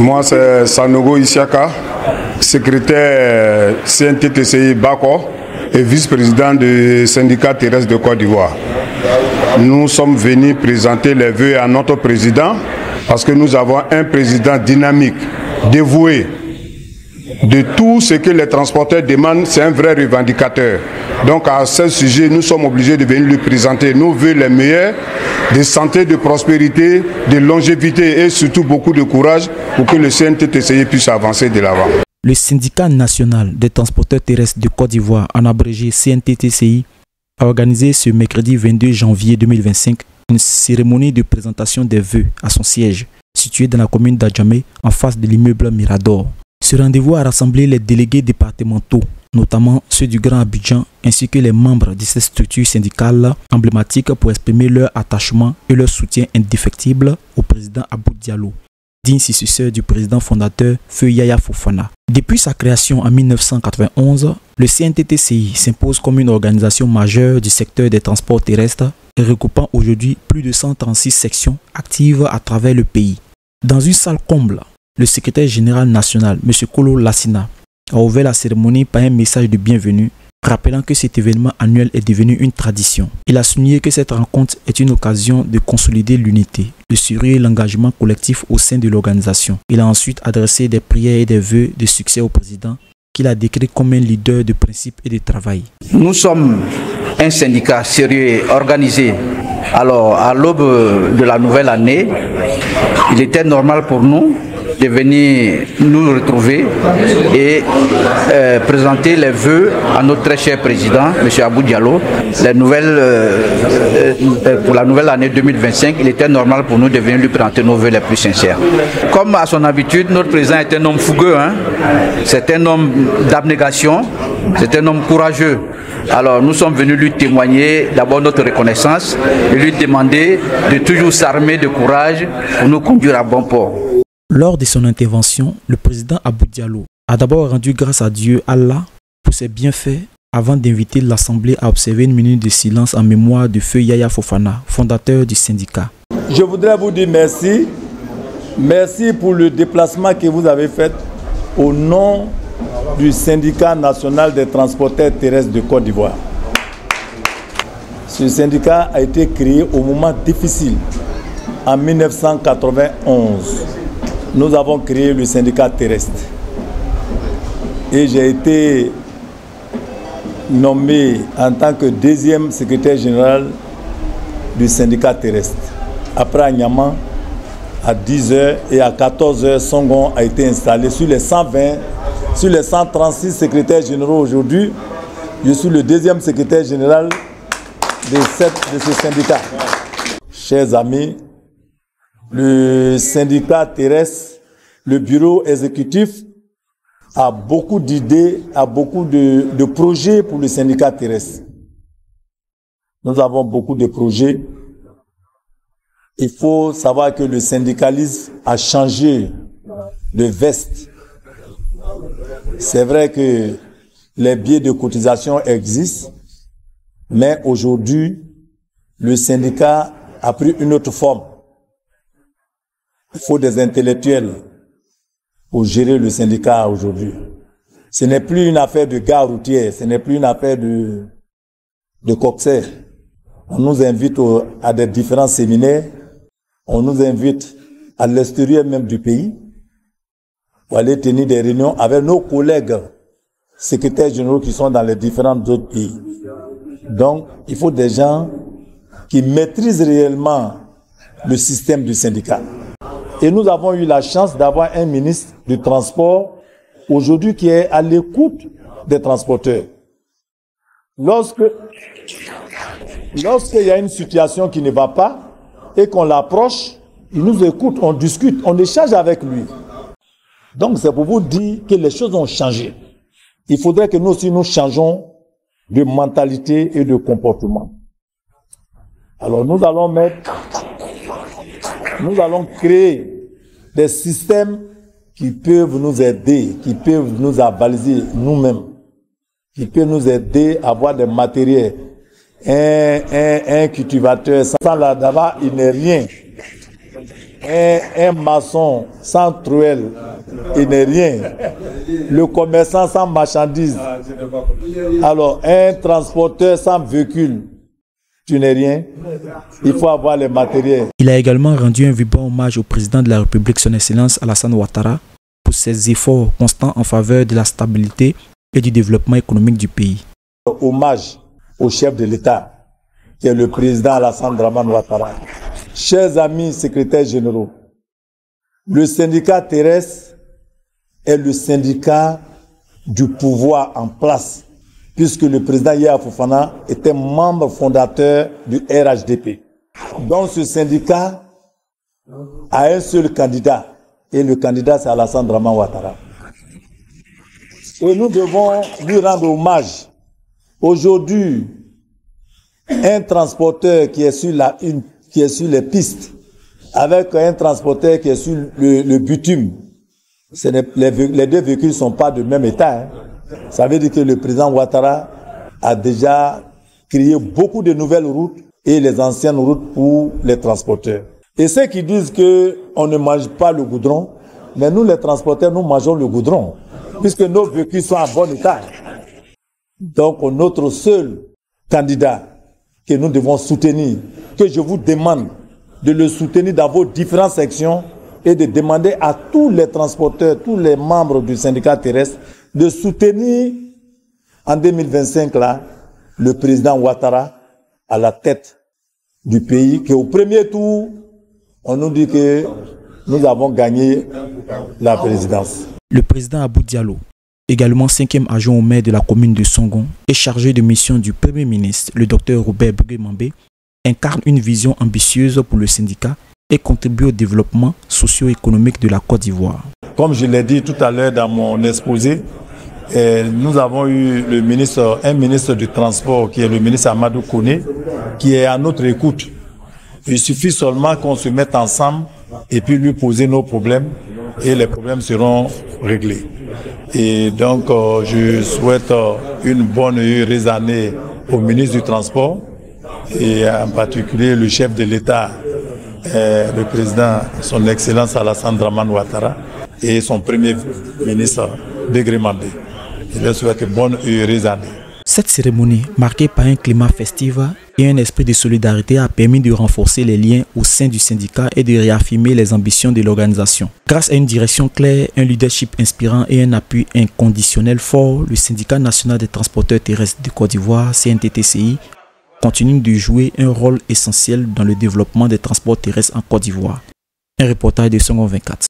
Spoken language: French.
Moi, c'est Sanogo Isiaka, secrétaire CNTTCI Bako et vice-président du syndicat terrestre de Côte d'Ivoire. Nous sommes venus présenter les vœux à notre président parce que nous avons un président dynamique, dévoué. De tout ce que les transporteurs demandent, c'est un vrai revendicateur. Donc à ce sujet, nous sommes obligés de venir lui présenter nos vœux les meilleurs, de santé, de prospérité, de longévité et surtout beaucoup de courage pour que le CNTTCI puisse avancer de l'avant. Le syndicat national des transporteurs terrestres de Côte d'Ivoire, en abrégé CNTTCI, a organisé ce mercredi 22 janvier 2025 une cérémonie de présentation des vœux à son siège, situé dans la commune d'Adjamé, en face de l'immeuble Mirador. Ce rendez-vous a rassemblé les délégués départementaux, notamment ceux du Grand Abidjan, ainsi que les membres de cette structure syndicale emblématique pour exprimer leur attachement et leur soutien indéfectible au président Abou Diallo, digne successeur du président fondateur Feu Yaya Fofana. Depuis sa création en 1991, le CNTTCI s'impose comme une organisation majeure du secteur des transports terrestres et regroupant aujourd'hui plus de 136 sections actives à travers le pays. Dans une salle comble, le secrétaire général national, M. Kolo Lassina, a ouvert la cérémonie par un message de bienvenue, rappelant que cet événement annuel est devenu une tradition. Il a souligné que cette rencontre est une occasion de consolider l'unité, de suivre l'engagement collectif au sein de l'organisation. Il a ensuite adressé des prières et des vœux de succès au président, qu'il a décrit comme un leader de principe et de travail. Nous sommes un syndicat sérieux et organisé. Alors, à l'aube de la nouvelle année, il était normal pour nous de venir nous retrouver et présenter les vœux à notre très cher président, M. Abou Diallo. Pour la nouvelle année 2025, il était normal pour nous de venir lui présenter nos vœux les plus sincères. Comme à son habitude, notre président est un homme fougueux, c'est un homme d'abnégation, c'est un homme courageux. Alors nous sommes venus lui témoigner d'abord notre reconnaissance et lui demander de toujours s'armer de courage pour nous conduire à bon port. Lors de son intervention, le président Abou Diallo a d'abord rendu grâce à Dieu Allah pour ses bienfaits avant d'inviter l'Assemblée à observer une minute de silence en mémoire de Feu Yaya Fofana, fondateur du syndicat. Je voudrais vous dire merci. Merci pour le déplacement que vous avez fait au nom du syndicat national des transporteurs terrestres de Côte d'Ivoire. Ce syndicat a été créé au moment difficile, en 1991. Nous avons créé le syndicat terrestre. Et j'ai été nommé en tant que deuxième secrétaire général du syndicat terrestre. Après à Niamey, à 10h et à 14h, Songon a été installé sur les 120, sur les 136 secrétaires généraux aujourd'hui. Je suis le deuxième secrétaire général de ce syndicat. Chers amis, le syndicat terrestre, le bureau exécutif a beaucoup d'idées, a beaucoup de projets pour le syndicat terrestre. Nous avons beaucoup de projets. Il faut savoir que le syndicalisme a changé de veste. C'est vrai que les biais de cotisation existent, mais aujourd'hui, le syndicat a pris une autre forme. Il faut des intellectuels pour gérer le syndicat aujourd'hui. Ce n'est plus une affaire de gare routière, ce n'est plus une affaire de coxer. On nous invite à des différents séminaires, on nous invite à l'extérieur même du pays pour aller tenir des réunions avec nos collègues secrétaires généraux qui sont dans les différents autres pays. Donc, il faut des gens qui maîtrisent réellement le système du syndicat. Et nous avons eu la chance d'avoir un ministre du transport aujourd'hui qui est à l'écoute des transporteurs. Lorsqu'il y a une situation qui ne va pas et qu'on l'approche, il nous écoute, on discute, on échange avec lui. Donc c'est pour vous dire que les choses ont changé. Il faudrait que nous aussi nous changeons de mentalité et de comportement. Alors nous allons créer des systèmes qui peuvent nous aider, qui peuvent nous avaliser nous-mêmes, qui peuvent nous aider à avoir des matériels. Un cultivateur, sans la dava, il n'est rien. un maçon sans truelle, il n'est rien. Le commerçant sans marchandises. Alors, un transporteur sans véhicule, tu n'es rien. Il faut avoir les matériels. Il a également rendu un vibrant hommage au président de la République, son Excellence Alassane Ouattara, pour ses efforts constants en faveur de la stabilité et du développement économique du pays. Hommage au chef de l'État, qui est le président Alassane Draman Ouattara. Chers amis secrétaires généraux, le syndicat terrestre est le syndicat du pouvoir en place, puisque le président Yaya Fofana était membre fondateur du RHDP. Donc ce syndicat a un seul candidat, et le candidat c'est Alassane Draman Ouattara. Et nous devons lui rendre hommage. Aujourd'hui, un transporteur qui est sur les pistes, avec un transporteur qui est sur le bitume, les deux véhicules ne sont pas de même état. Ça veut dire que le président Ouattara a déjà créé beaucoup de nouvelles routes et les anciennes routes pour les transporteurs. Et ceux qui disent qu'on ne mange pas le goudron, mais nous les transporteurs, nous mangeons le goudron, puisque nos véhicules sont en bon état. Donc notre seul candidat que nous devons soutenir, que je vous demande de le soutenir dans vos différentes sections et de demander à tous les transporteurs, tous les membres du syndicat terrestre de soutenir en 2025 là, le président Ouattara à la tête du pays, qu'au premier tour, on nous dit que nous avons gagné la présidence. Le président Abou Diallo, également 5e adjoint au maire de la commune de Songon et chargé de mission du Premier ministre, le docteur Robert Bugemambe, incarne une vision ambitieuse pour le syndicat et contribue au développement socio-économique de la Côte d'Ivoire. Comme je l'ai dit tout à l'heure dans mon exposé, nous avons eu un ministre du transport qui est le ministre Amadou Kone, qui est à notre écoute. Il suffit seulement qu'on se mette ensemble et puis lui poser nos problèmes et les problèmes seront réglés. Et donc, je souhaite une bonne et heureuse année au ministre du Transport et en particulier le chef de l'État, le président, son Excellence Alassane Draman Ouattara et son premier ministre Bugemambe. Je leur souhaite une bonne et heureuse année. Cette cérémonie, marquée par un climat festif et un esprit de solidarité, a permis de renforcer les liens au sein du syndicat et de réaffirmer les ambitions de l'organisation. Grâce à une direction claire, un leadership inspirant et un appui inconditionnel fort, le syndicat national des transporteurs terrestres de Côte d'Ivoire, CNTTCI, continue de jouer un rôle essentiel dans le développement des transports terrestres en Côte d'Ivoire. Un reportage de Songon 24.